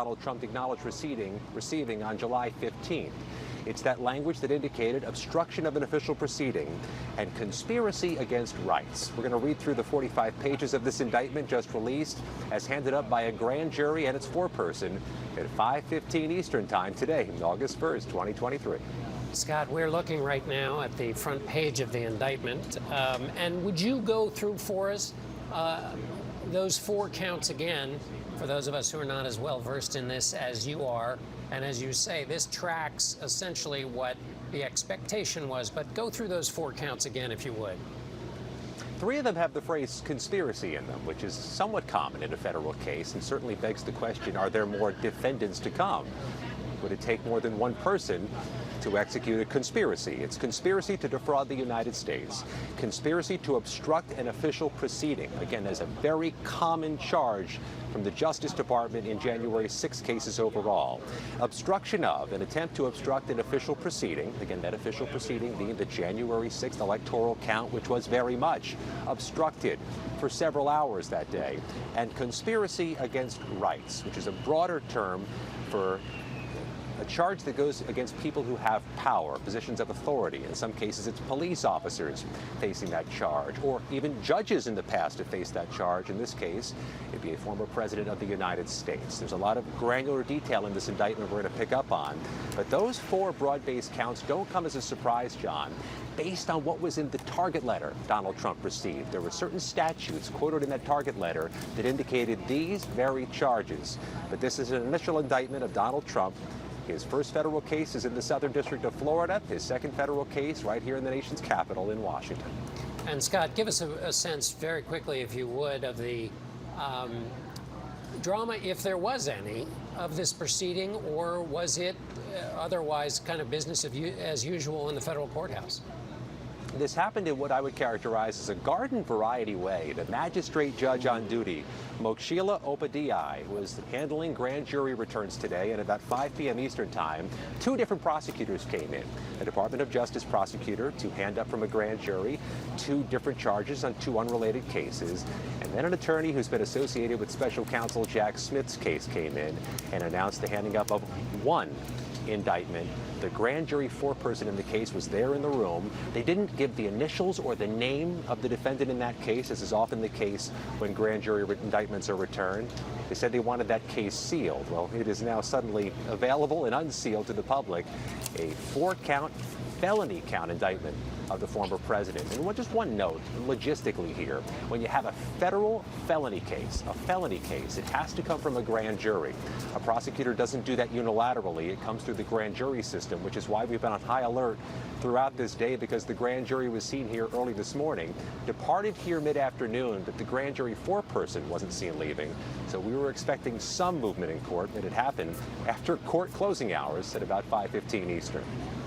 Donald Trump acknowledged receiving on July 15th. It's that language that indicated obstruction of an official proceeding and conspiracy against rights. We're going to read through the 45 pages of this indictment just released, as handed up by a grand jury and its foreperson at 5:15 Eastern Time today, August 1st, 2023. Scott, we're looking right now at the front page of the indictment. And would you go through for us those 4 counts again, for those of us who are not as well versed in this as you are? And as you say, this tracks essentially what the expectation was. But go through those 4 counts again, if you would. 3 of them have the phrase conspiracy in them, which is somewhat common in a federal case and certainly begs the question, are there more defendants to come? Would it take more than one person to execute a conspiracy? It's conspiracy to defraud the United States, conspiracy to obstruct an official proceeding. Again, there's a very common charge from the Justice Department in January, 6 cases overall. Obstruction of, an attempt to obstruct an official proceeding, again, that official proceeding being the January 6th electoral count, which was very much obstructed for several hours that day. And conspiracy against rights, which is a broader term for a charge that goes against people who have power, positions of authority. In some cases, it's police officers facing that charge, or even judges in the past have faced that charge. In this case, it'd be a former president of the United States. There's a lot of granular detail in this indictment we're going to pick up on. But those 4 broad-based counts don't come as a surprise, John, based on what was in the target letter Donald Trump received. There were certain statutes quoted in that target letter that indicated these very charges. But this is an initial indictment of Donald Trump. His first federal case is in the Southern District of Florida. His second federal case right here in the nation's capital in Washington. And Scott, give us a sense very quickly, if you would, of the drama, if there was any, of this proceeding, or was it otherwise kind of business as usual in the federal courthouse? This happened in what I would characterize as a garden variety way. The magistrate judge on duty, Mokshila Upadhyay, was handling grand jury returns today, and at about 5 p.m. Eastern Time, 2 different prosecutors came in. A Department of Justice prosecutor to hand up from a grand jury 2 different charges on 2 unrelated cases, and then an attorney who's been associated with Special Counsel Jack Smith's case came in and announced the handing up of 1 indictment. The grand jury foreperson in the case was there in the room. They didn't give the initials or the name of the defendant in that case, as is often the case when grand jury indictments are returned. They said they wanted that case sealed. Well, it is now suddenly available and unsealed to the public. A 4-count felony count indictment of the former president. And just one note, logistically here, when you have a federal felony case, it has to come from a grand jury. A prosecutor doesn't do that unilaterally. It comes through the grand jury system, which is why we've been on high alert throughout this day, because the grand jury was seen here early this morning, departed here mid-afternoon, but the grand jury foreperson wasn't seen leaving. So we were expecting some movement in court, and it happened after court closing hours at about 5:15 Eastern.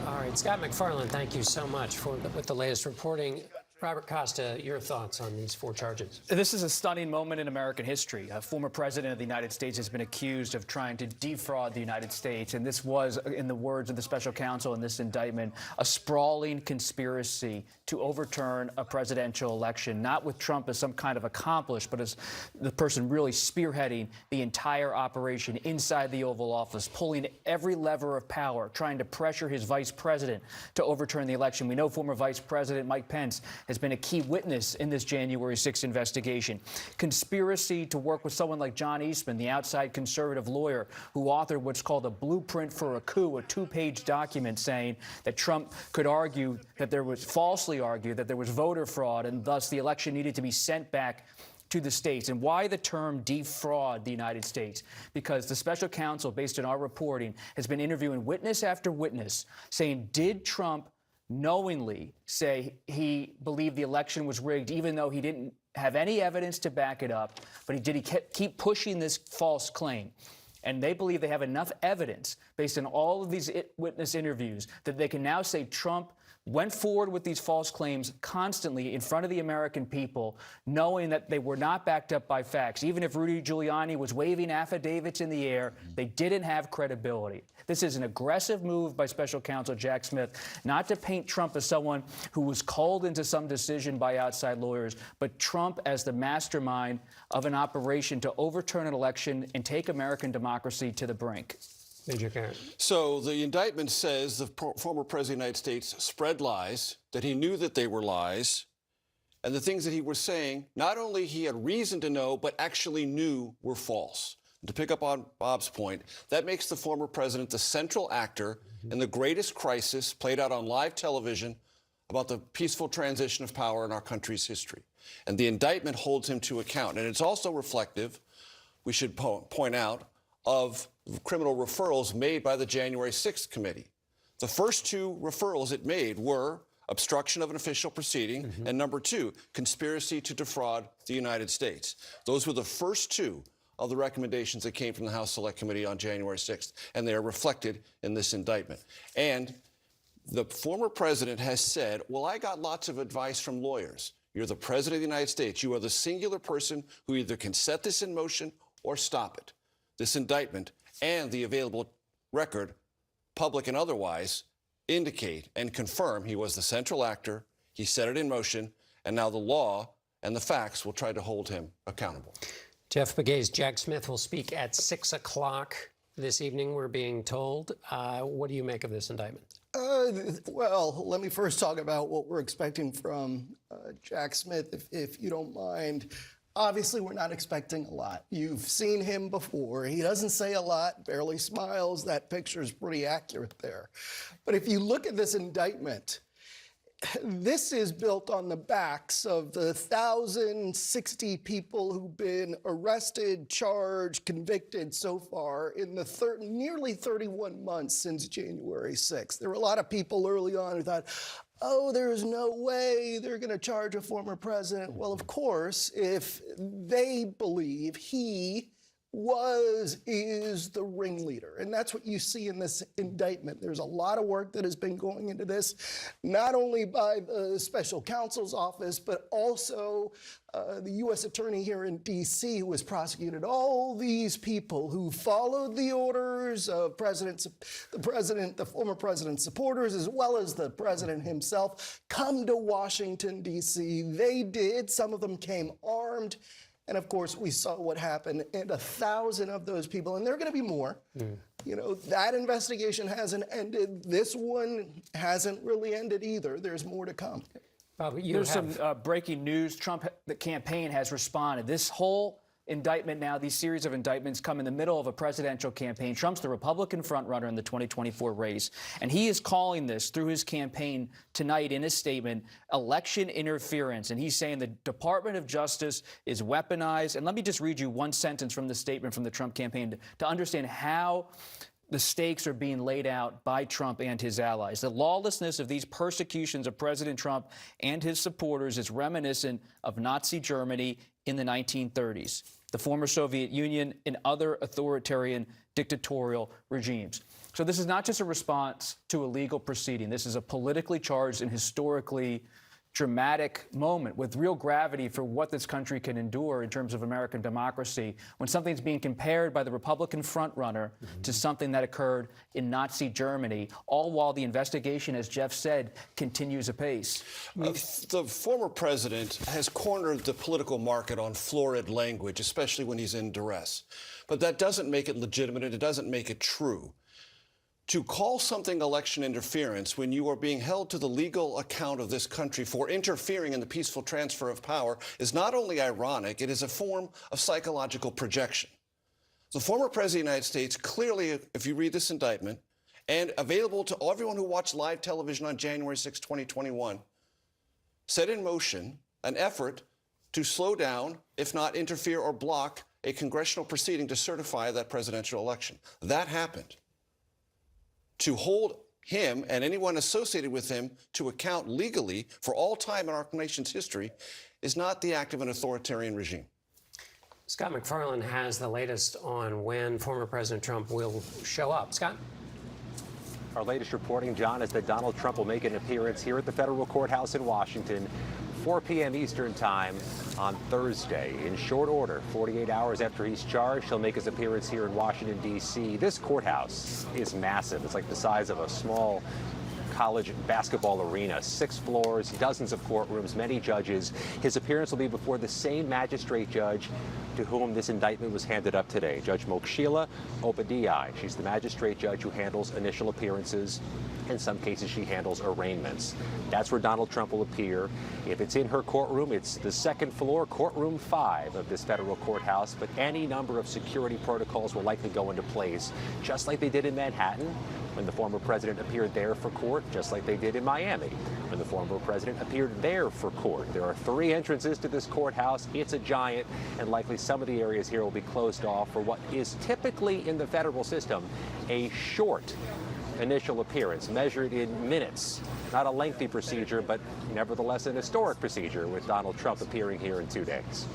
All right, Scott McFarland, thank you so much with the latest reporting. Robert Costa, your thoughts on these 4 charges? This is a stunning moment in American history. A former president of the United States has been accused of trying to defraud the United States. And this was, in the words of the special counsel in this indictment, a sprawling conspiracy to overturn a presidential election, not with Trump as some kind of accomplice, but as the person really spearheading the entire operation inside the Oval Office, pulling every lever of power, trying to pressure his vice president to overturn the election. We know former Vice President Mike Pence has been a key witness in this January 6th investigation. Conspiracy to work with someone like John Eastman, the outside conservative lawyer who authored what's called a blueprint for a coup, a 2-page document saying that Trump could falsely argue that there was voter fraud, and thus the election needed to be sent back to the states. And why the term defraud the United States? Because the special counsel, based on our reporting, has been interviewing witness after witness saying, did Trump knowingly say he believed the election was rigged, even though he didn't have any evidence to back it up, but did he keep pushing this false claim? And they believe they have enough evidence based on all of these witness interviews that they can now say Trump went forward with these false claims constantly in front of the American people, knowing that they were not backed up by facts. Even if Rudy Giuliani was waving affidavits in the air, they didn't have credibility. This is an aggressive move by Special Counsel Jack Smith, not to paint Trump as someone who was called into some decision by outside lawyers, but Trump as the mastermind of an operation to overturn an election and take American democracy to the brink. Major Karen. So the indictment says the former president of the United States spread lies, that he knew that they were lies, and the things that he was saying, not only he had reason to know, but actually knew were false. And to pick up on Bob's point, that makes the former president the central actor in the greatest crisis played out on live television about the peaceful transition of power in our country's history. And the indictment holds him to account. And it's also reflective, we should point out, of criminal referrals made by the January 6th committee. The first two referrals it made were obstruction of an official proceeding, and number two, conspiracy to defraud the United States. Those were the first two of the recommendations that came from the House Select Committee on January 6th, and they are reflected in this indictment. And the former president has said, well, I got lots of advice from lawyers. You're the president of the United States. You are the singular person who either can set this in motion or stop it. This indictment and the available record, public and otherwise, indicate and confirm he was the central actor, he set it in motion, and now the law and the facts will try to hold him accountable. Jeff Begay's Jack Smith will speak at 6 o'clock this evening, we're being told. What do you make of this indictment? Well, let me first talk about what we're expecting from Jack Smith, if you don't mind. Obviously, we're not expecting a lot. You've seen him before. He doesn't say a lot, barely smiles. That picture is pretty accurate there. But if you look at this indictment, this is built on the backs of the 1,060 people who've been arrested, charged, convicted so far in the nearly 31 months since January 6th. There were a lot of people early on who thought, oh, there's no way they're going to charge a former president. Well, of course, if they believe he is the ringleader. And that's what you see in this indictment. There's a lot of work that has been going into this, not only by the special counsel's office, but also the U.S. attorney here in D.C. who has prosecuted all these people who followed the orders of the former president's supporters, as well as the president himself, come to Washington, D.C. They did. Some of them came armed. And of course, we saw what happened, and 1,000 of those people, and there are going to be more. You know, that investigation hasn't ended. This one hasn't really ended either. There's more to come. Bob, There's some breaking news. Trump, the campaign, has responded. This whole indictment now, these series of indictments come in the middle of a presidential campaign. Trump's the Republican frontrunner in the 2024 race, and he is calling this, through his campaign tonight in his statement, election interference. And he's saying the Department of Justice is weaponized. And let me just read you one sentence from the statement from the Trump campaign to understand how the stakes are being laid out by Trump and his allies. The lawlessness of these persecutions of President Trump and his supporters is reminiscent of Nazi Germany in the 1930s, the former Soviet Union, and other authoritarian dictatorial regimes. So this is not just a response to a legal proceeding. This is a politically charged and historically dramatic moment with real gravity for what this country can endure in terms of American democracy when something's being compared by the Republican frontrunner to something that occurred in Nazi Germany, all while the investigation, as Jeff said, continues apace. The former president has cornered the political market on florid language, especially when he's in duress. But that doesn't make it legitimate, and it doesn't make it true. To call something election interference when you are being held to the legal account of this country for interfering in the peaceful transfer of power is not only ironic, it is a form of psychological projection. The former president of the United States clearly, if you read this indictment, and available to everyone who watched live television on January 6, 2021, set in motion an effort to slow down, if not interfere or block, a congressional proceeding to certify that presidential election. That happened. To hold him and anyone associated with him to account legally for all time in our nation's history is not the act of an authoritarian regime. Scott McFarland has the latest on when former President Trump will show up. Scott? Our latest reporting, John, is that Donald Trump will make an appearance here at the federal courthouse in Washington, 4 p.m. Eastern time on Thursday. In short order, 48 hours after he's charged, he'll make his appearance here in Washington, D.C. This courthouse is massive. It's like the size of a small college basketball arena, 6 floors, dozens of courtrooms, many judges. His appearance will be before the same magistrate judge to whom this indictment was handed up today, Judge Mokshila Obadiah. She's the magistrate judge who handles initial appearances. In some cases, she handles arraignments. That's where Donald Trump will appear. If it's in her courtroom, it's the 2nd floor, courtroom 5 of this federal courthouse, but any number of security protocols will likely go into place, just like they did in Manhattan when the former president appeared there for court, just like they did in Miami when the former president appeared there for court. There are 3 entrances to this courthouse. It's a giant, and likely some of the areas here will be closed off for what is typically in the federal system a short initial appearance, measured in minutes. Not a lengthy procedure, but nevertheless an historic procedure, with Donald Trump appearing here in 2 days.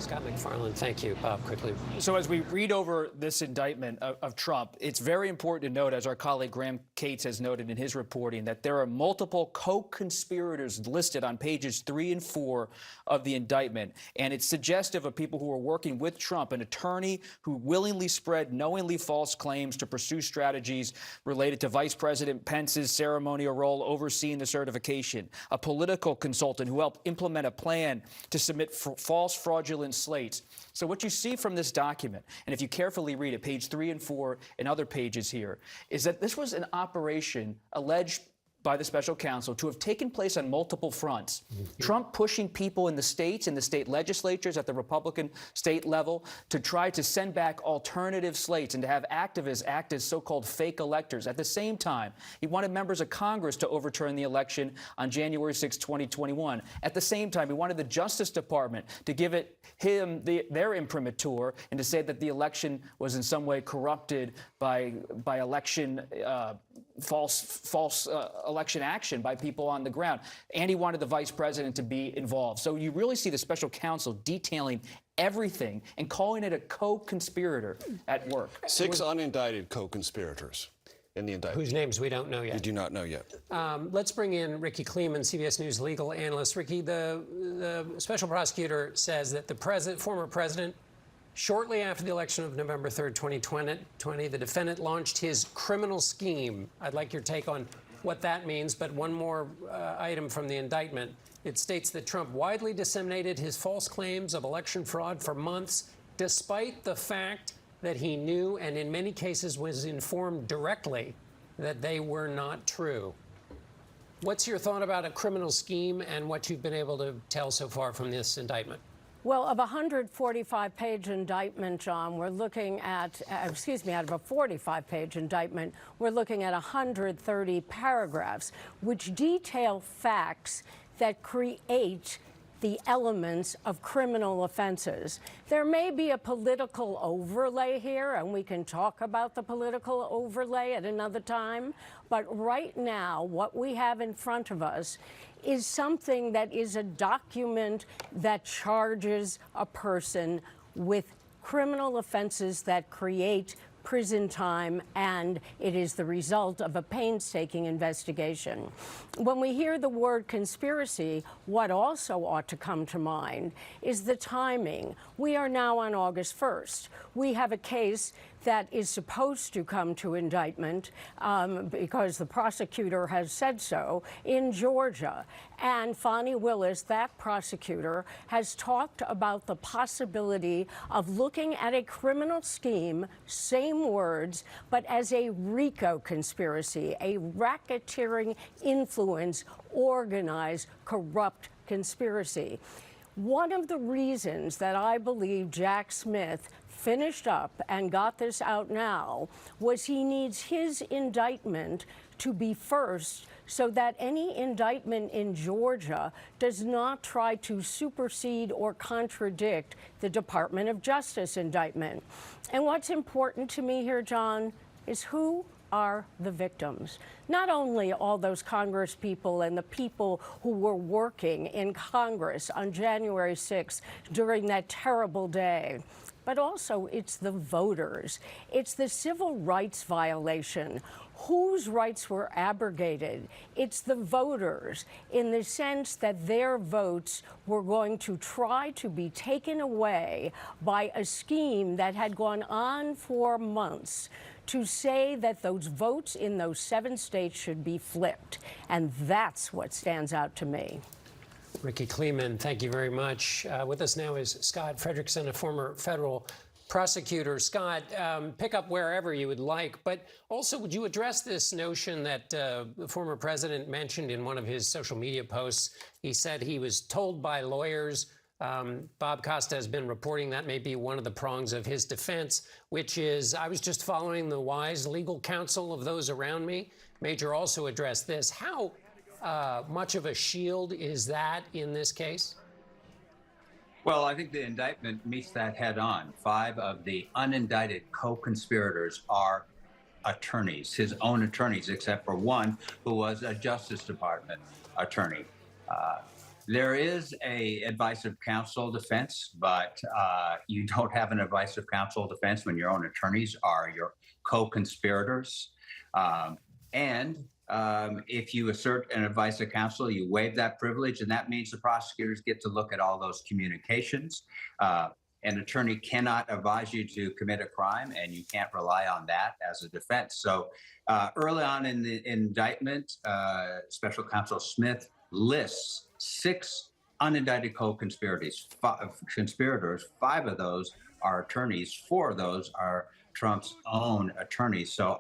Scott McFarland, thank you. Bob, quickly. So as we read over this indictment of Trump, it's very important to note, as our colleague Graham Cates has noted in his reporting, that there are multiple co-conspirators listed on pages 3 and 4 of the indictment. And it's suggestive of people who are working with Trump, an attorney who willingly spread knowingly false claims to pursue strategies related to Vice President Pence's ceremonial role overseeing the certification, a political consultant who helped implement a plan to submit false fraudulent slates. So what you see from this document, and if you carefully read it, page 3 and 4 and other pages here, is that this was an operation alleged by the special counsel to have taken place on multiple fronts. Trump pushing people in the states, in the state legislatures at the Republican state level, to try to send back alternative slates and to have activists act as so-called fake electors. At the same time, he wanted members of Congress to overturn the election on January 6, 2021. At the same time, he wanted the Justice Department to give their imprimatur and to say that the election was in some way corrupted by election false election action by people on the ground. And he wanted the vice president to be involved. So you really see the special counsel detailing everything and calling it a co-conspirator at work. 6 unindicted co-conspirators in the indictment. Whose names we don't know yet. We do not know yet. Let's bring in Ricky Kleeman, CBS News legal analyst. Ricky, the special prosecutor says that the former president, shortly after the election of November 3rd, 2020, the defendant launched his criminal scheme. I'd like your take on what that means, but one more item from the indictment. It states that Trump widely disseminated his false claims of election fraud for months, despite the fact that he knew and in many cases was informed directly that they were not true. What's your thought about a criminal scheme and what you've been able to tell so far from this indictment? Well, of a 145-page indictment, John, we're looking at, out of a 45-page indictment, we're looking at 130 paragraphs, which detail facts that create the elements of criminal offenses. There may be a political overlay here, and we can talk about the political overlay at another time, but right now, what we have in front of us is something that is a document that charges a person with criminal offenses that create prison time, and it is the result of a painstaking investigation. When we hear the word conspiracy, what also ought to come to mind is the timing. We are now on August 1st. We have a case that is supposed to come to indictment because the prosecutor has said so in Georgia. And Fani Willis, that prosecutor, has talked about the possibility of looking at a criminal scheme, same words, but as a RICO conspiracy, a racketeering influence, organized, corrupt conspiracy. One of the reasons that I believe Jack Smith finished up and got this out now was he needs his indictment to be first so that any indictment in Georgia does not try to supersede or contradict the Department of Justice indictment. And what's important to me here, John, is who are the victims. Not only all those Congress people and the people who were working in Congress on January 6th during that terrible day, but also it's the voters. It's the civil rights violation. Whose rights were abrogated? It's the voters, in the sense that their votes were going to try to be taken away by a scheme that had gone on for months to say that those votes in those 7 states should be flipped. And that's what stands out to me. Ricky Kleeman, thank you very much. With us now is Scott Frederickson, a former federal prosecutor. Scott, pick up wherever you would like, but also would you address this notion that the former president mentioned in one of his social media posts? He said he was told by lawyers. Bob Costa has been reporting that may be one of the prongs of his defense, which is, I was just following the wise legal counsel of those around me. Major also addressed this. How much of a shield is that in this case? Well, I think the indictment meets that head on. 5 of the unindicted co-conspirators are attorneys, his own attorneys, except for one who was a Justice Department attorney. There is a advice of counsel defense, but you don't have an advice of counsel defense when your own attorneys are your co-conspirators. If you assert an advice of counsel, you waive that privilege, and that means the prosecutors get to look at all those communications. An attorney cannot advise you to commit a crime, and you can't rely on that as a defense. So early on in the indictment, Special Counsel Smith lists 6 unindicted co-conspirators. 5 of those are attorneys. 4 of those are Trump's own attorneys. So,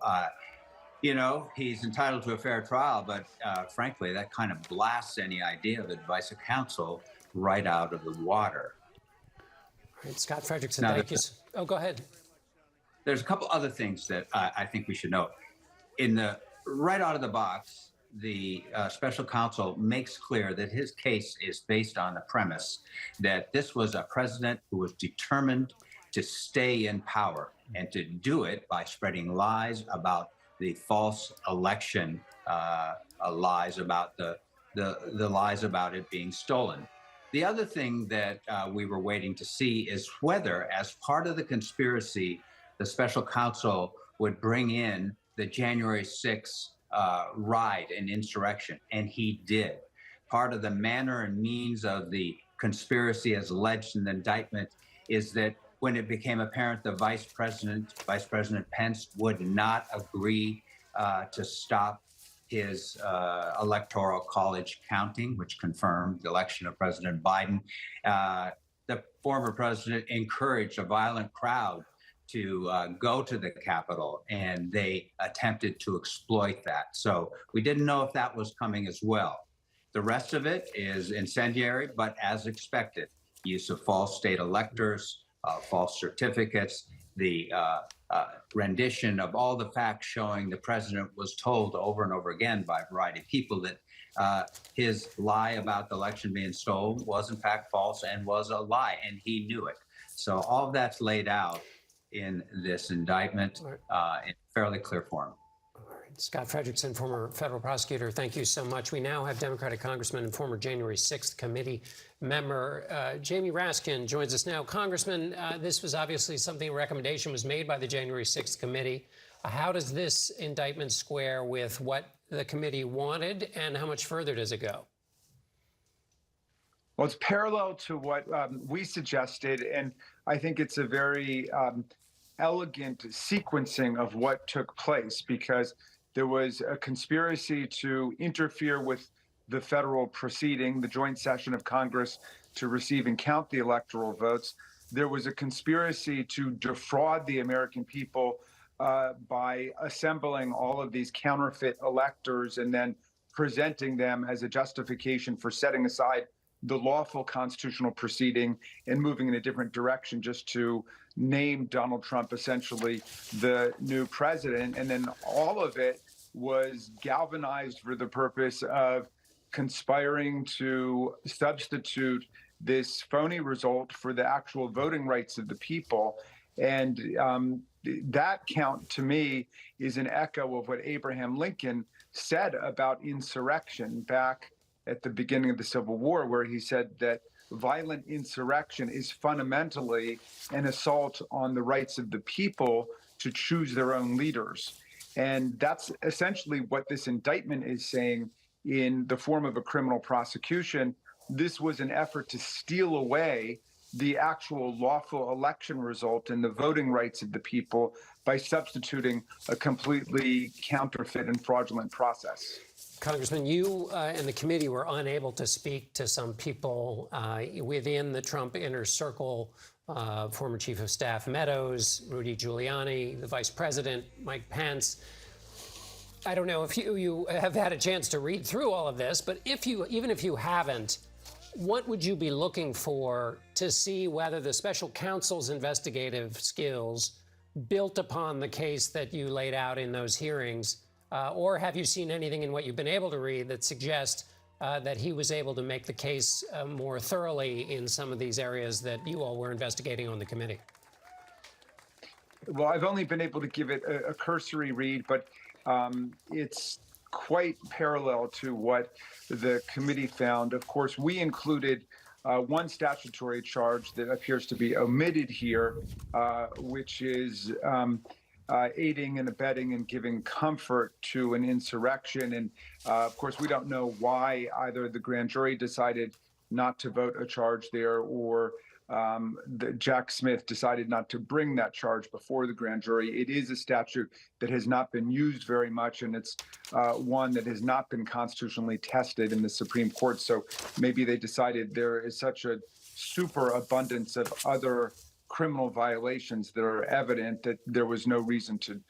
he's entitled to a fair trial, but frankly, that kind of blasts any idea of advice of counsel right out of the water. All right, Scott Frederickson, thank you. Oh, go ahead. There's a couple other things that I think we should note. Right out of the box, the special counsel makes clear that his case is based on the premise that this was a president who was determined to stay in power and to do it by spreading lies about the false election, lies about the lies about it being stolen. The other thing that we were waiting to see is whether, as part of the conspiracy, the special counsel would bring in the January 6th riot and insurrection, and he did. Part of the manner and means of the conspiracy as alleged in the indictment is that when it became apparent the Vice President Pence would not agree to stop his electoral college counting, which confirmed the election of President Biden, the former president encouraged a violent crowd to go to the Capitol, and they attempted to exploit that. So we didn't know if that was coming as well. The rest of it is incendiary, but as expected, use of false state electors, false certificates, the rendition of all the facts showing the president was told over and over again by a variety of people that his lie about the election being stolen was in fact false and was a lie, and he knew it. So all of that's laid out in this indictment in fairly clear form. Scott Frederickson, former federal prosecutor, thank you so much. We now have Democratic Congressman and former January 6th committee member Jamie Raskin joins us now. Congressman, this was obviously something, a recommendation was made by the January 6th committee. How does this indictment square with what the committee wanted, and how much further does it go? Well, it's parallel to what we suggested, and I think it's a very elegant sequencing of what took place, because there was a conspiracy to interfere with the federal proceeding, the joint session of Congress, to receive and count the electoral votes. There was a conspiracy to defraud the American people by assembling all of these counterfeit electors and then presenting them as a justification for setting aside the lawful constitutional proceeding and moving in a different direction, just to name Donald Trump essentially the new president. And then all of it was galvanized for the purpose of conspiring to substitute this phony result for the actual voting rights of the people. And that count to me is an echo of what Abraham Lincoln said about insurrection back at the beginning of the Civil War, where he said that violent insurrection is fundamentally an assault on the rights of the people to choose their own leaders. And that's essentially what this indictment is saying in the form of a criminal prosecution. This was an effort to steal away the actual lawful election result and the voting rights of the people by substituting a completely counterfeit and fraudulent process. Congressman, you and the committee were unable to speak to some people within the Trump inner circle, former Chief of Staff Meadows, Rudy Giuliani, the Vice President, Mike Pence. I don't know if you have had a chance to read through all of this, but even if you haven't, what would you be looking for to see whether the special counsel's investigative skills built upon the case that you laid out in those hearings? Or have you seen anything in what you've been able to read that suggests that he was able to make the case more thoroughly in some of these areas that you all were investigating on the committee? Well, I've only been able to give it a cursory read, but it's quite parallel to what the committee found. Of course, we included one statutory charge that appears to be omitted here, which is aiding and abetting and giving comfort to an insurrection. And of course, we don't know why either the grand jury decided not to vote a charge there or Jack Smith decided not to bring that charge before the grand jury. It is a statute that has not been used very much, and it's one that has not been constitutionally tested in the Supreme Court. So maybe they decided there is such a superabundance of other criminal violations that are evident that there was no reason to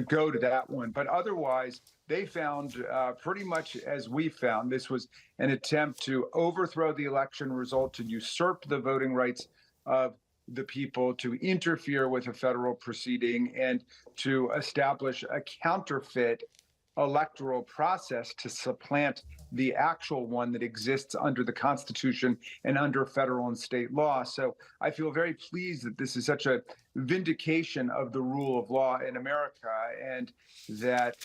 go to that one. But otherwise, they found pretty much as we found, this was an attempt to overthrow the election result, to usurp the voting rights of the people, to interfere with a federal proceeding, and to establish a counterfeit electoral process to supplant the actual one that exists under the Constitution and under federal and state law. So I feel very pleased that this is such a vindication of the rule of law in America, and that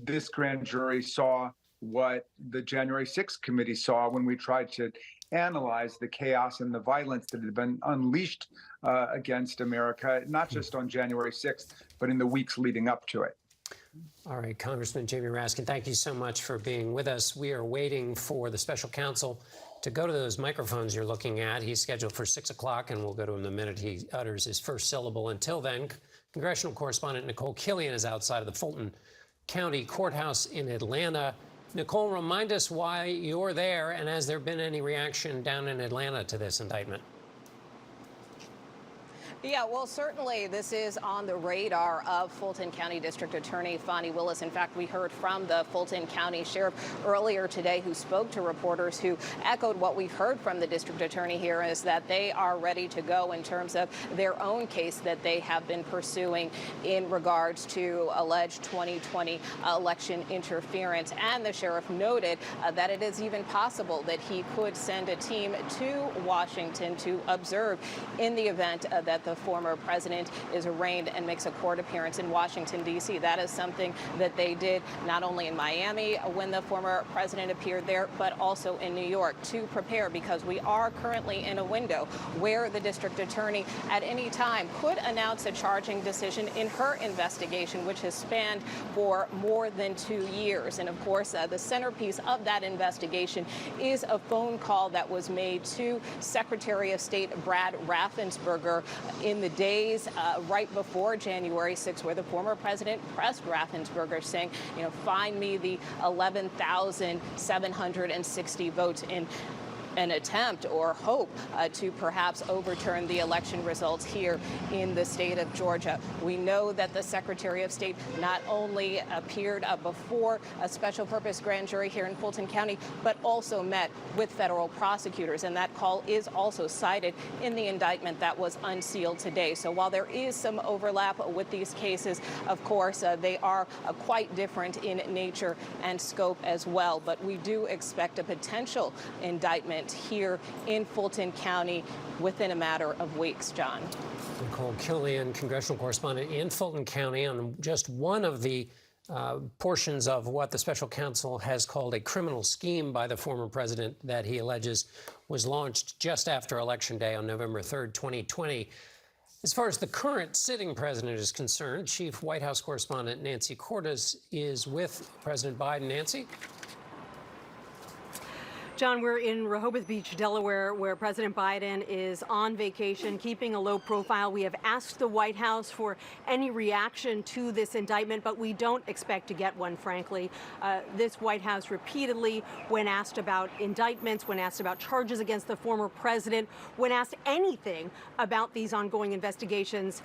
this grand jury saw what the January 6th committee saw when we tried to analyze the chaos and the violence that had been unleashed against America, not just on January 6th, but in the weeks leading up to it. All right, Congressman Jamie Raskin, thank you so much for being with us. We are waiting for the special counsel to go to those microphones you're looking at. He's scheduled for 6 o'clock, and we'll go to him the minute he utters his first syllable. Until then, congressional correspondent Nicole Killian is outside of the Fulton County Courthouse in Atlanta. Nicole, remind us why you're there, and has there been any reaction down in Atlanta to this indictment? Yeah, well, certainly this is on the radar of Fulton County District Attorney Fani Willis. In fact, we heard from the Fulton County Sheriff earlier today, who spoke to reporters, who echoed what we've heard from the district attorney here, is that they are ready to go in terms of their own case that they have been pursuing in regards to alleged 2020 election interference. And the sheriff noted that it is even possible that he could send a team to Washington to observe in the event that the former president is arraigned and makes a court appearance in Washington, D.C. That is something that they did not only in Miami when the former president appeared there, but also in New York to prepare, because we are currently in a window where the district attorney at any time could announce a charging decision in her investigation, which has spanned for more than 2 years. And of course, the centerpiece of that investigation is a phone call that was made to Secretary of State Brad Raffensperger in the days right before January 6th, where the former president pressed Raffensperger, saying, find me the 11,760 votes in an attempt or hope to perhaps overturn the election results here in the state of Georgia. We know that the Secretary of State not only appeared before a special purpose grand jury here in Fulton County, but also met with federal prosecutors. And that call is also cited in the indictment that was unsealed today. So while there is some overlap with these cases, of course, they are quite different in nature and scope as well. But we do expect a potential indictment indictment here in Fulton County within a matter of weeks, John. Nicole Killian, congressional correspondent in Fulton County, on just one of the portions of what the special counsel has called a criminal scheme by the former president that he alleges was launched just after Election Day on November 3rd, 2020. As far as the current sitting president is concerned, Chief White House correspondent Nancy Cordes is with President Biden. Nancy? John, we're in Rehoboth Beach, Delaware, where President Biden is on vacation, keeping a low profile. We have asked the White House for any reaction to this indictment, but we don't expect to get one, frankly. This White House repeatedly, when asked about indictments, when asked about charges against the former president, when asked anything about these ongoing investigations,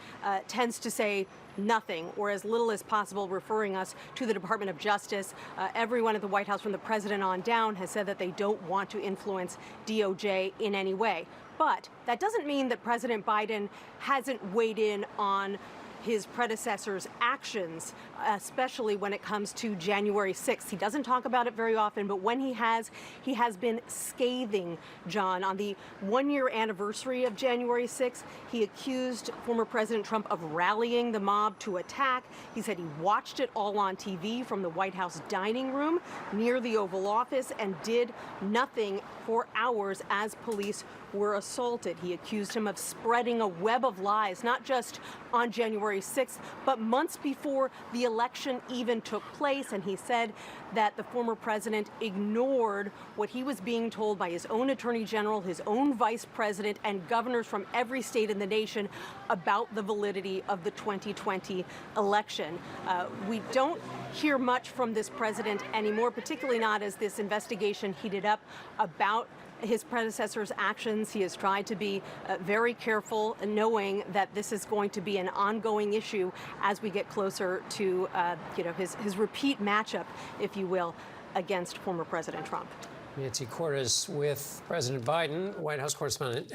tends to say nothing or as little as possible, referring us to the Department of Justice. Everyone at the White House, from the president on down, has said that they don't want to influence DOJ in any way. But that doesn't mean that President Biden hasn't weighed in on his predecessor's actions, especially when it comes to January 6th. He doesn't talk about it very often, but when he has been scathing, John. On the one-year anniversary of January 6th, he accused former President Trump of rallying the mob to attack. He said he watched it all on TV from the White House dining room near the Oval Office and did nothing for hours as police were assaulted. He accused him of spreading a web of lies, not just on January 6th, but months before the election even took place. And he said that the former president ignored what he was being told by his own attorney general, his own vice president, and governors from every state in the nation about the validity of the 2020 election. We don't hear much from this president anymore, particularly not as this investigation heated up about his predecessor's actions. He has tried to be very careful, knowing that this is going to be an ongoing issue as we get closer to his repeat matchup, if you will, against former President Trump. Nancy Cordes with President Biden, White House correspondent.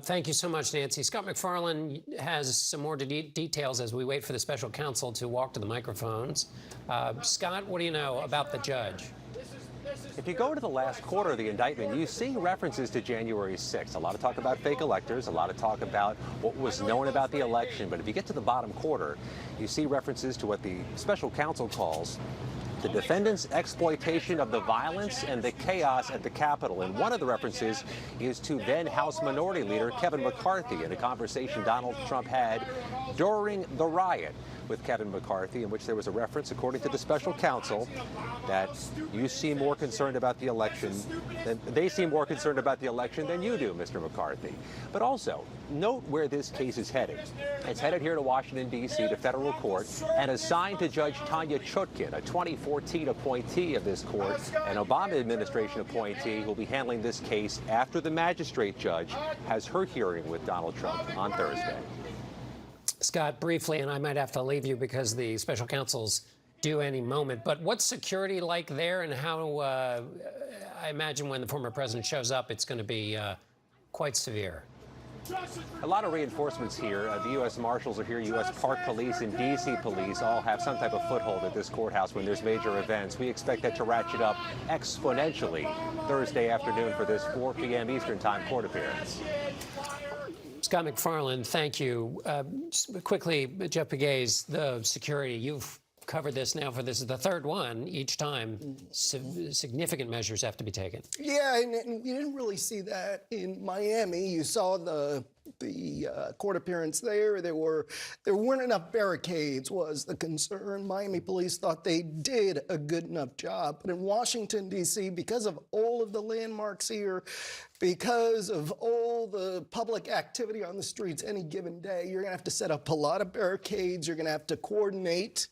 Thank you so much, Nancy. Scott MacFarlane has some more details as we wait for the special counsel to walk to the microphones. Scott, what do you know about the judge? If you go to the last quarter of the indictment, you see references to January 6th. A lot of talk about fake electors, a lot of talk about what was known about the election. But if you get to the bottom quarter, you see references to what the special counsel calls the defendant's exploitation of the violence and the chaos at the Capitol. And one of the references is to then House Minority Leader Kevin McCarthy in a conversation Donald Trump had during the riot with Kevin McCarthy, in which there was a reference, according to the special counsel, that you seem more concerned about the election than they seem more concerned about the election than you do, Mr. McCarthy. But also, note where this case is headed. It's headed here to Washington, D.C., to federal court, and assigned to Judge Tanya Chutkin, a 2014 appointee of this court, an Obama administration appointee who will be handling this case after the magistrate judge has her hearing with Donald Trump on Thursday. Scott, briefly, and I might have to leave you because the special counsel's due any moment, but what's security like there, and how, I imagine when the former president shows up, it's going to be quite severe. A lot of reinforcements here. The U.S. Marshals are here. U.S. Park Police and D.C. Police all have some type of foothold at this courthouse when there's major events. We expect that to ratchet up exponentially Thursday afternoon for this 4 p.m. Eastern Time court appearance. Scott MacFarlane, thank you. Quickly, Jeff Pegues, the security, you've covered this now for this is the third one each time. Significant measures have to be taken. Yeah, and you didn't really see that in Miami. You saw the court appearance there. There weren't enough barricades was the concern. Miami police thought they did a good enough job. But in Washington, D.C., because of all of the landmarks here, because of all the public activity on the streets any given day, you're going to have to set up a lot of barricades. You're going to have to coordinate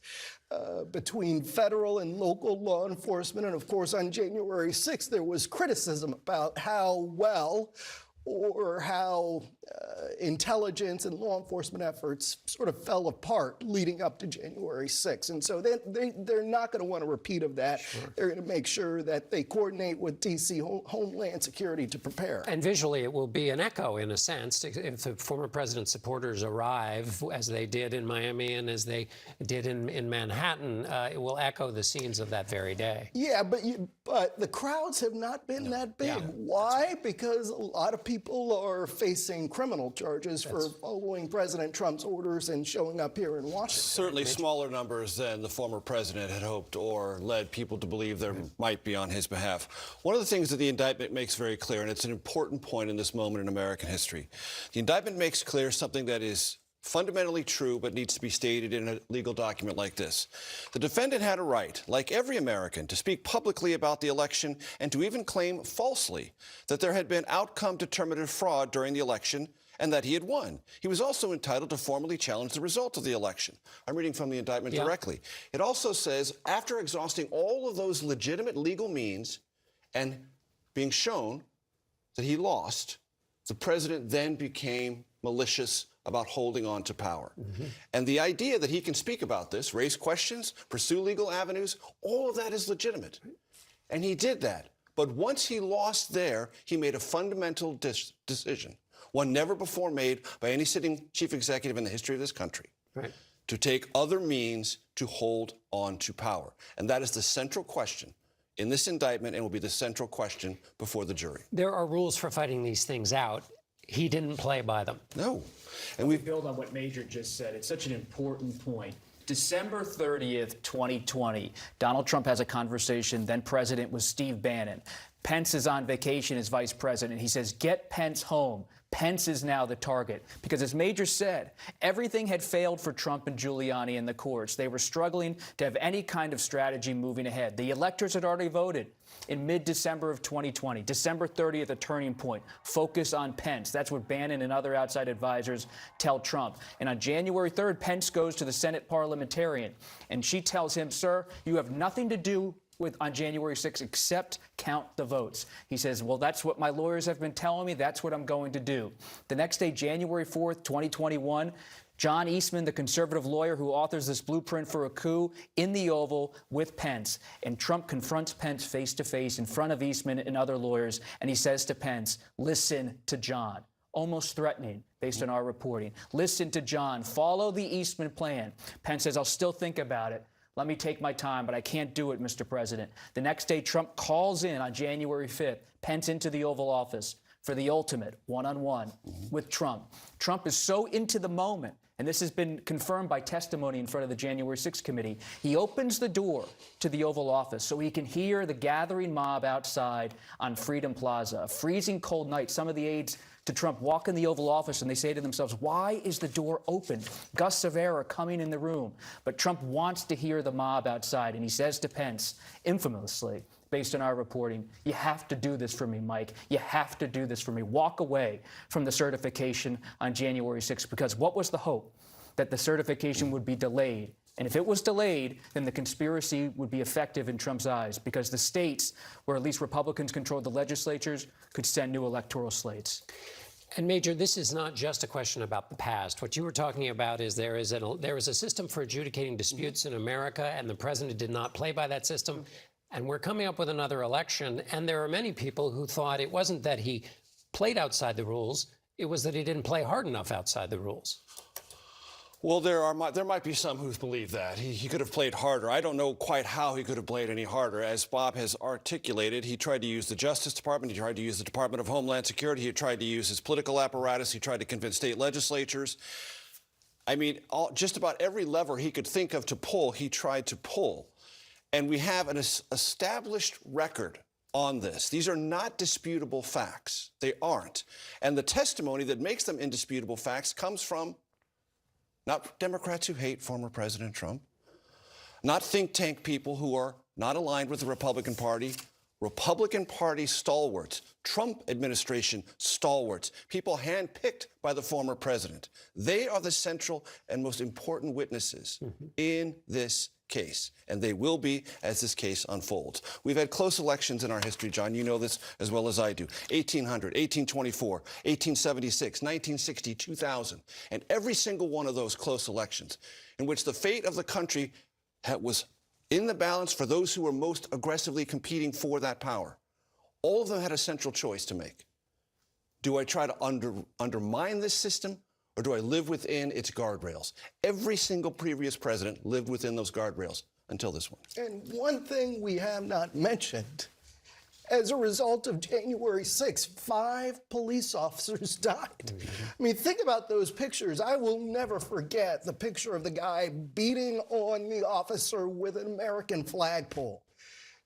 between federal and local law enforcement. And of course, on January 6th, there was criticism about how well or how intelligence and law enforcement efforts sort of fell apart leading up to January 6th. And so they're not going to want a repeat of that. Sure. They're going to make sure that they coordinate with D.C. Homeland Security to prepare. And visually, it will be an echo, in a sense, if the former president's supporters arrive, as they did in Miami and as they did in Manhattan, it will echo the scenes of that very day. Yeah, but the crowds have not been that big. Yeah. Why? Because a lot of people are facing criminal charges for following President Trump's orders and showing up here in Washington. Certainly smaller numbers than the former president had hoped or led people to believe there might be on his behalf. One of the things that the indictment makes very clear, and it's an important point in this moment in American history, the indictment makes clear something that is fundamentally true but needs to be stated in a legal document like this. The defendant had a right, like every American, to speak publicly about the election and to even claim falsely that there had been outcome-determinative fraud during the election and that he had won. He was also entitled to formally challenge the result of the election. I'm reading from the indictment directly. It also says, after exhausting all of those legitimate legal means and being shown that he lost, the president then became malicious about holding on to power. And the idea that he can speak about this, raise questions, pursue legal avenues, all of that is legitimate. And he did that. But once he lost there, he made a fundamental decision, one never before made by any sitting chief executive in the history of this country, to take other means to hold on to power. And that is the central question in this indictment and will be the central question before the jury. There are rules for fighting these things out. He didn't play by them. No. And we build on what Major just said. It's such an important point. December 30th, 2020, Donald Trump has a conversation, then president, with Steve Bannon. Pence is on vacation as vice president. He says, get Pence home. Pence is now the target. Because as Major said, everything had failed for Trump and Giuliani in the courts. They were struggling to have any kind of strategy moving ahead. The electors had already voted in mid-December of 2020. December 30th, a turning point. Focus on Pence. That's what Bannon and other outside advisors tell Trump. And on January 3rd, Pence goes to the Senate parliamentarian, and she tells him, sir, you have nothing to do on January 6th except count the votes. He says, well, that's what my lawyers have been telling me. That's what I'm going to do. The next day, January 4th, 2021, John Eastman, the conservative lawyer who authors this blueprint for a coup, in the Oval with Pence. And Trump confronts Pence face-to-face in front of Eastman and other lawyers, and he says to Pence, listen to John. Almost threatening, based on our reporting. Listen to John. Follow the Eastman plan. Pence says, I'll still think about it. Let me take my time, but I can't do it, Mr. President. The next day, Trump calls in on January 5th, Pence into the Oval Office for the ultimate one-on-one with Trump. Trump is so into the moment, and this has been confirmed by testimony in front of the January 6th committee. He opens the door to the Oval Office so he can hear the gathering mob outside on Freedom Plaza. A freezing cold night. Some of the aides to Trump walk in the Oval Office and they say to themselves, why is the door open? Gusts of air are coming in the room. But Trump wants to hear the mob outside, and he says to Pence, infamously, based on our reporting, you have to do this for me, Mike. You have to do this for me. Walk away from the certification on January 6th, because what was the hope? That the certification would be delayed. And if it was delayed, then the conspiracy would be effective in Trump's eyes, because the states where at least Republicans controlled the legislatures could send new electoral slates. And Major, this is not just a question about the past. What you were talking about is there is a system for adjudicating disputes in America, and the president did not play by that system. And we're coming up with another election, and there are many people who thought it wasn't that he played outside the rules, it was that he didn't play hard enough outside the rules. Well, there might be some who believe that. He could have played harder. I don't know quite how he could have played any harder. As Bob has articulated, he tried to use the Justice Department. He tried to use the Department of Homeland Security. He tried to use his political apparatus. He tried to convince state legislatures. I mean, just about every lever he could think of to pull, he tried to pull. And we have an established record on this. These are not disputable facts. They aren't. And the testimony that makes them indisputable facts comes from not Democrats who hate former President Trump, not think tank people who are not aligned with the Republican Party stalwarts, Trump administration stalwarts, people handpicked by the former president. They are the central and most important witnesses in this case, and they will be as this case unfolds. We've had close elections in our history, John. You know this as well as I do. 1800, 1824, 1876, 1960, 2000. And every single one of those close elections in which the fate of the country was in the balance for those who were most aggressively competing for that power, all of them had a central choice to make. Do I try to undermine this system, or do I live within its guardrails? Every single previous president lived within those guardrails until this one. And one thing we have not mentioned, as a result of January 6th, 5 police officers died. I mean, think about those pictures. I will never forget the picture of the guy beating on the officer with an American flagpole.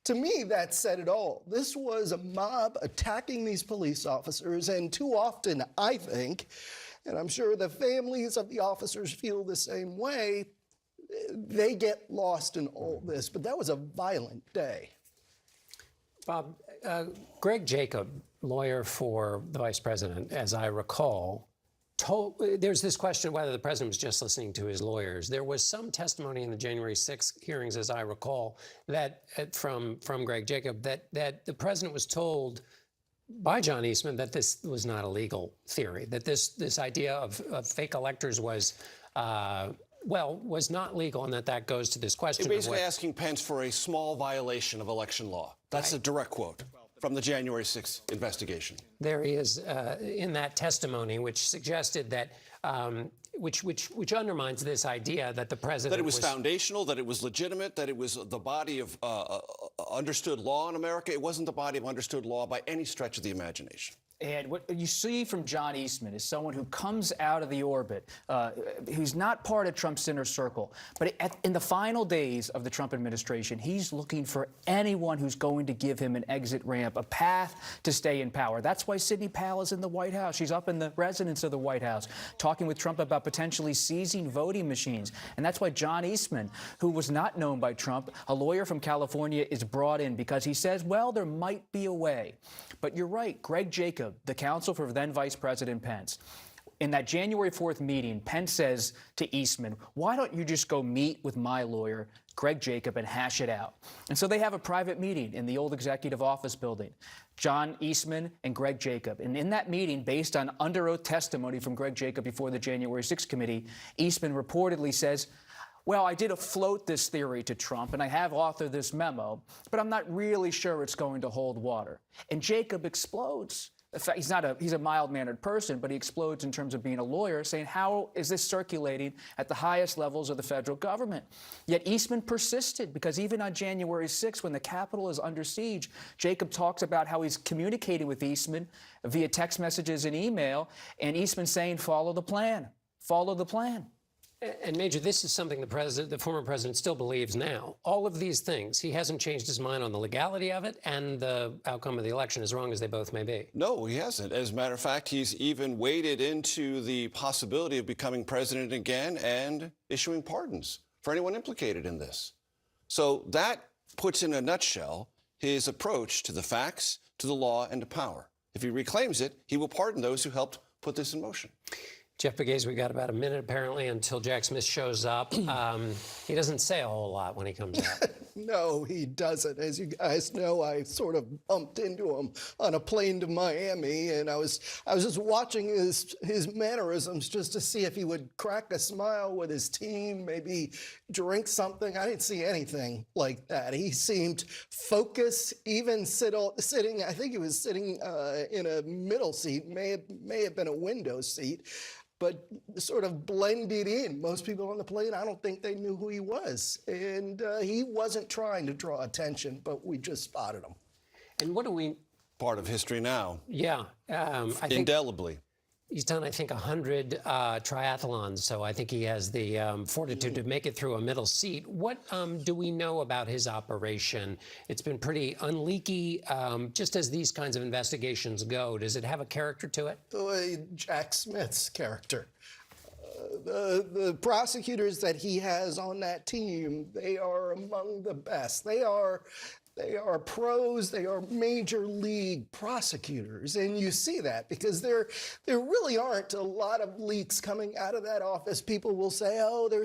To me, that said it all. This was a mob attacking these police officers, and too often, I think, and I'm sure the families of the officers feel the same way, they get lost in all this. But that was a violent day. Bob, Greg Jacob, lawyer for the vice president, as I recall, there's this question of whether the president was just listening to his lawyers. There was some testimony in the January 6th hearings, as I recall, that from Greg Jacob, that the president was told by John Eastman that this was not a legal theory, that this idea of fake electors was not legal, and that goes to this question. You're basically asking Pence for a small violation of election law. That's a direct quote from the January 6th investigation. There he is in that testimony, which suggested that, which undermines this idea that the president that it was foundational, that it was legitimate, that it was the body of understood law in America. It wasn't the body of understood law by any stretch of the imagination. And what you see from John Eastman is someone who comes out of the orbit, who's not part of Trump's inner circle. But in the final days of the Trump administration, he's looking for anyone who's going to give him an exit ramp, a path to stay in power. That's why Sidney Powell is in the White House. She's up in the residence of the White House talking with Trump about potentially seizing voting machines. And that's why John Eastman, who was not known by Trump, a lawyer from California, is brought in because he says, well, there might be a way. But you're right, Greg Jacob, the counsel for then Vice President Pence, in that January 4th meeting, Pence says to Eastman, why don't you just go meet with my lawyer, Greg Jacob, and hash it out? And so they have a private meeting in the old executive office building, John Eastman and Greg Jacob. And in that meeting, based on under oath testimony from Greg Jacob before the January 6th committee, Eastman reportedly says, well, I did float this theory to Trump, and I have authored this memo, but I'm not really sure it's going to hold water. And Jacob explodes. In fact, he's a mild-mannered person, but he explodes in terms of being a lawyer, saying, how is this circulating at the highest levels of the federal government? Yet Eastman persisted, because even on January 6th, when the Capitol is under siege, Jacob talks about how he's communicating with Eastman via text messages and email, and Eastman saying, follow the plan, follow the plan. And Major, this is something the former president still believes now. All of these things, he hasn't changed his mind on the legality of it and the outcome of the election, as wrong as they both may be. No, he hasn't. As a matter of fact, he's even waded into the possibility of becoming president again and issuing pardons for anyone implicated in this. So that puts in a nutshell his approach to the facts, to the law, and to power. If he reclaims it, he will pardon those who helped put this in motion. Jeff Begay's, we got about a minute, apparently, until Jack Smith shows up. He doesn't say a whole lot when he comes out. No, he doesn't. As you guys know, I sort of bumped into him on a plane to Miami, and I was just watching his mannerisms just to see if he would crack a smile with his team, maybe drink something. I didn't see anything like that. He seemed focused, even sitting, I think he was sitting in a middle seat, may have been a window seat, but sort of blended in. Most people on the plane, I don't think they knew who he was. And he wasn't trying to draw attention, but we just spotted him. And what do we... Part of history now. Yeah. I think indelibly. He's done, I think, 100 triathlons, so I think he has the fortitude to make it through a middle seat. What do we know about his operation? It's been pretty unleaky, just as these kinds of investigations go. Does it have a character to it? Jack Smith's character. The prosecutors that he has on that team, they are among the best. They are They are pros, they are major league prosecutors. And you see that because there really aren't a lot of leaks coming out of that office. People will say, oh, there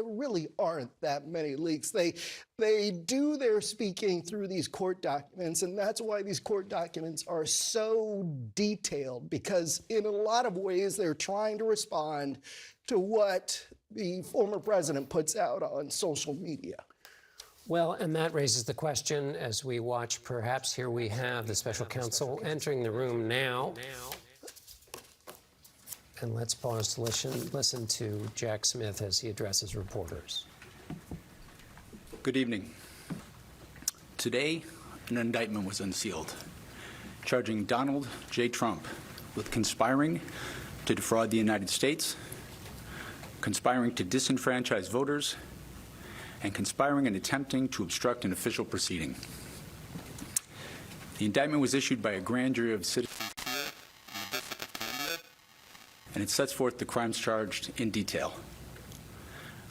really aren't that many leaks. They do their speaking through these court documents, and that's why these court documents are so detailed, because in a lot of ways they're trying to respond to what the former president puts out on social media. Well, and that raises the question as we watch, perhaps here we have the special counsel entering the room now. And let's pause to listen to Jack Smith as he addresses reporters. Good evening. Today, an indictment was unsealed, charging Donald J. Trump with conspiring to defraud the United States, conspiring to disenfranchise voters, and conspiring and attempting to obstruct an official proceeding. The indictment was issued by a grand jury of citizens here in the District of Columbia, and it sets forth the crimes charged in detail.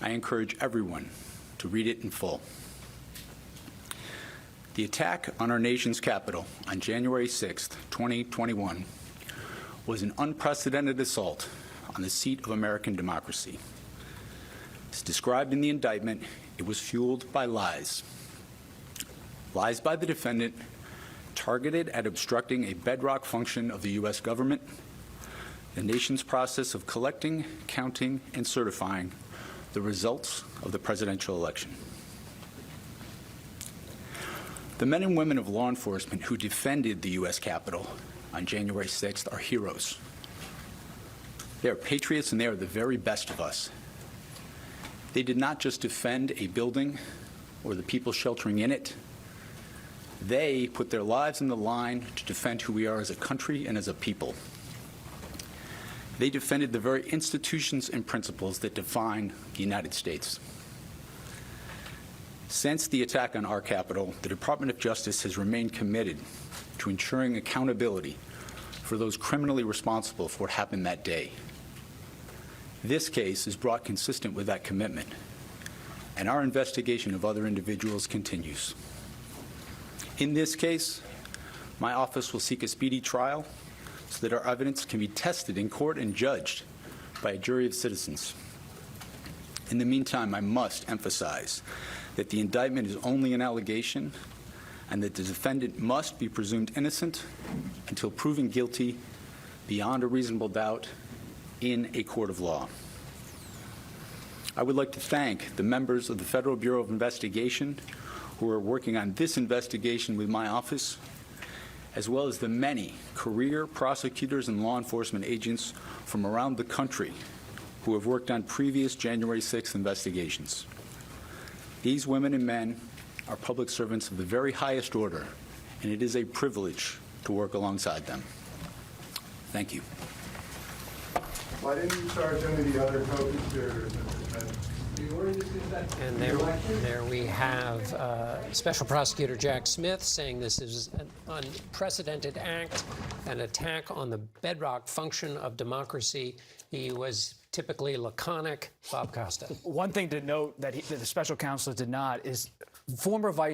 I encourage everyone to read it in full. The attack on our nation's capital on January 6, 2021, was an unprecedented assault on the seat of American democracy. As described in the indictment, it was fueled by lies. Lies by the defendant targeted at obstructing a bedrock function of the U.S. government, the nation's process of collecting, counting, and certifying the results of the presidential election. The men and women of law enforcement who defended the U.S. Capitol on January 6th are heroes. They are patriots, and they are the very best of us. They did not just defend a building or the people sheltering in it. They put their lives on the line to defend who we are as a country and as a people. They defended the very institutions and principles that define the United States. Since the attack on our Capitol, the Department of Justice has remained committed to ensuring accountability for those criminally responsible for what happened that day. This case is brought consistent with that commitment, and our investigation of other individuals continues. In this case, my office will seek a speedy trial so that our evidence can be tested in court and judged by a jury of citizens. In the meantime, I must emphasize that the indictment is only an allegation and that the defendant must be presumed innocent until proven guilty beyond a reasonable doubt in a court of law. I would like to thank the members of the Federal Bureau of Investigation who are working on this investigation with my office, as well as the many career prosecutors and law enforcement agents from around the country who have worked on previous January 6th investigations. These women and men are public servants of the very highest order, and it is a privilege to work alongside them. Thank you. Why didn't you charge any of the other co-conspirators? And there we have Special Prosecutor Jack Smith saying this is an unprecedented act, an attack on the bedrock function of democracy. He was typically laconic. Bob Costa. One thing to note that the special counsel did not is former Vice